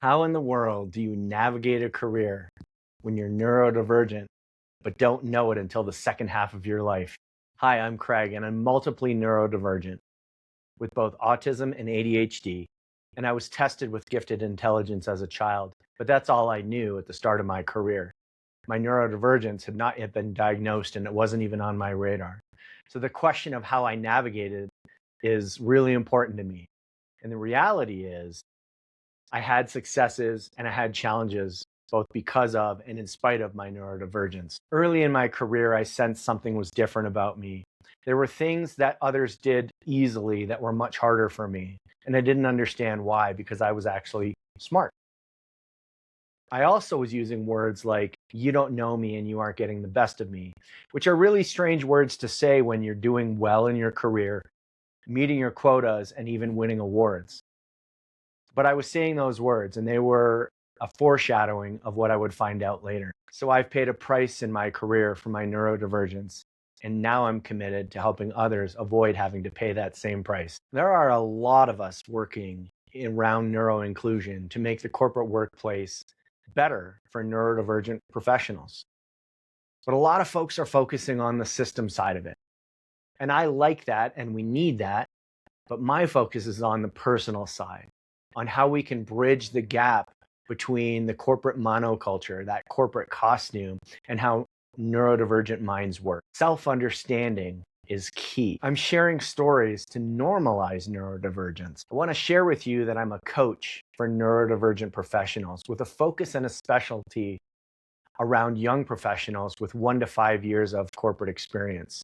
How in the world do you navigate a career when you're neurodivergent but don't know it until the second half of your life? Hi, I'm Craig, and I'm multiply neurodivergent with both autism and ADHD. And I was tested with gifted intelligence as a child, but that's all I knew at the start of my career. My neurodivergence had not yet been diagnosed, and it wasn't even on my radar. So the question of how I navigated is really important to me. And the reality is, I had successes and I had challenges both because of and in spite of my neurodivergence. Early in my career, I sensed something was different about me. There were things that others did easily that were much harder for me. And I didn't understand why, because I was actually smart. I also was using words like, you don't know me and you aren't getting the best of me, which are really strange words to say when you're doing well in your career, meeting your quotas, and even winning awards. But I was saying those words, and they were a foreshadowing of what I would find out later. So I've paid a price in my career for my neurodivergence, and now I'm committed to helping others avoid having to pay that same price. There are a lot of us working around neuroinclusion to make the corporate workplace better for neurodivergent professionals. But a lot of folks are focusing on the system side of it. And I like that, and we need that. But my focus is on the personal side, on how we can bridge the gap between the corporate monoculture, that corporate costume, and how neurodivergent minds work. Self-understanding is key. I'm sharing stories to normalize neurodivergence. I want to share with you that I'm a coach for neurodivergent professionals with a focus and a specialty around young professionals with 1 to 5 years of corporate experience.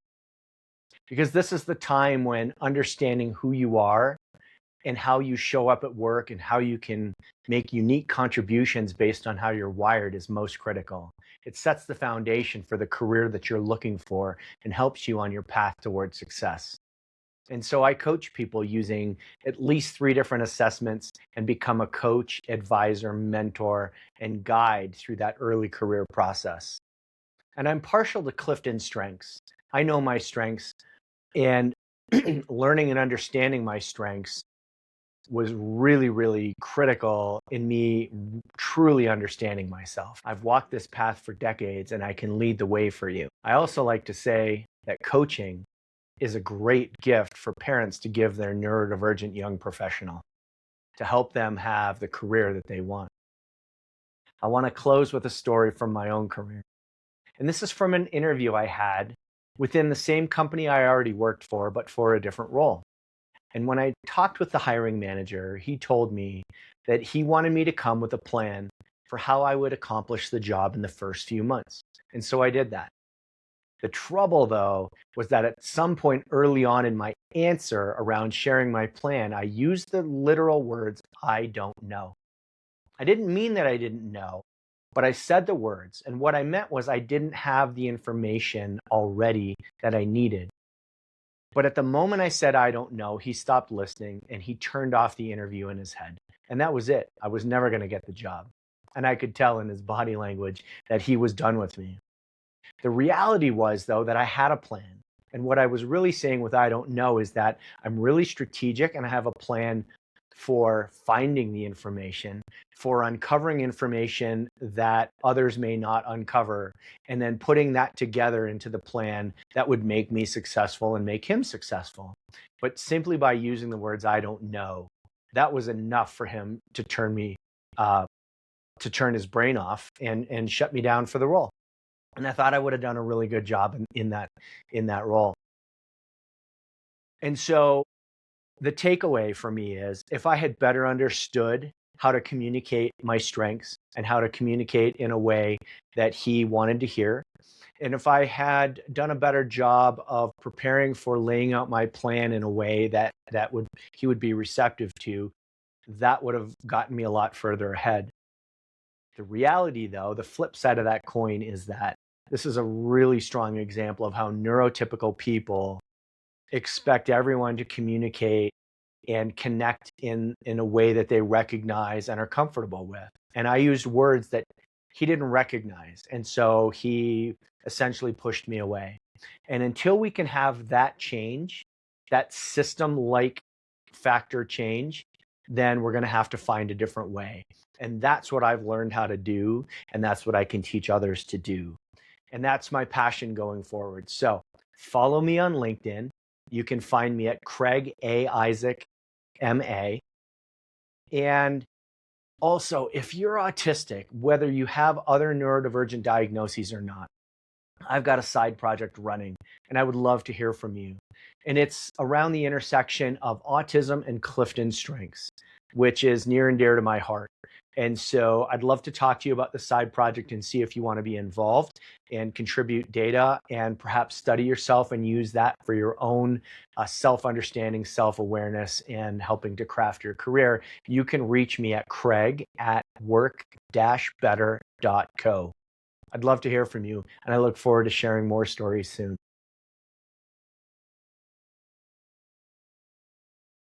Because this is the time when understanding who you are and how you show up at work and how you can make unique contributions based on how you're wired is most critical. It sets the foundation for the career that you're looking for and helps you on your path towards success. And so I coach people using at least 3 different assessments and become a coach, advisor, mentor, and guide through that early career process. And I'm partial to Clifton strengths. I know my strengths, and learning and understanding my strengths was really, really critical in me truly understanding myself. I've walked this path for decades and I can lead the way for you. I also like to say that coaching is a great gift for parents to give their neurodivergent young professional to help them have the career that they want. I want to close with a story from my own career. And this is from an interview I had within the same company I already worked for, but for a different role. And when I talked with the hiring manager, he told me that he wanted me to come with a plan for how I would accomplish the job in the first few months. And so I did that. The trouble, though, was that at some point early on in my answer around sharing my plan, I used the literal words, I don't know. I didn't mean that I didn't know, but I said the words. And what I meant was I didn't have the information already that I needed. But at the moment I said, I don't know, he stopped listening and he turned off the interview in his head. And that was it. I was never going to get the job. And I could tell in his body language that he was done with me. The reality was, though, that I had a plan. And what I was really saying with I don't know is that I'm really strategic and I have a plan for finding the information, for uncovering information that others may not uncover, and then putting that together into the plan that would make me successful and make him successful. But simply by using the words I don't know, that was enough for him to turn his brain off and shut me down for the role. And I thought I would have done a really good job in that role. And so the takeaway for me is if I had better understood how to communicate my strengths and how to communicate in a way that he wanted to hear, and if I had done a better job of preparing for laying out my plan in a way that he would be receptive to, that would have gotten me a lot further ahead. The reality, though, the flip side of that coin is that this is a really strong example of how neurotypical people expect everyone to communicate and connect in a way that they recognize and are comfortable with. And I used words that he didn't recognize. And so he essentially pushed me away. And until we can have that change, that system-like factor change, then we're going to have to find a different way. And that's what I've learned how to do. And that's what I can teach others to do. And that's my passion going forward. So follow me on LinkedIn. You can find me at Craig A. Isaac, MA. And also, if you're autistic, whether you have other neurodivergent diagnoses or not, I've got a side project running and I would love to hear from you. And it's around the intersection of autism and Clifton Strengths, which is near and dear to my heart. And so I'd love to talk to you about the side project and see if you want to be involved and contribute data and perhaps study yourself and use that for your own self-understanding, self-awareness, and helping to craft your career. You can reach me at craig@work-better.co. I'd love to hear from you, and I look forward to sharing more stories soon.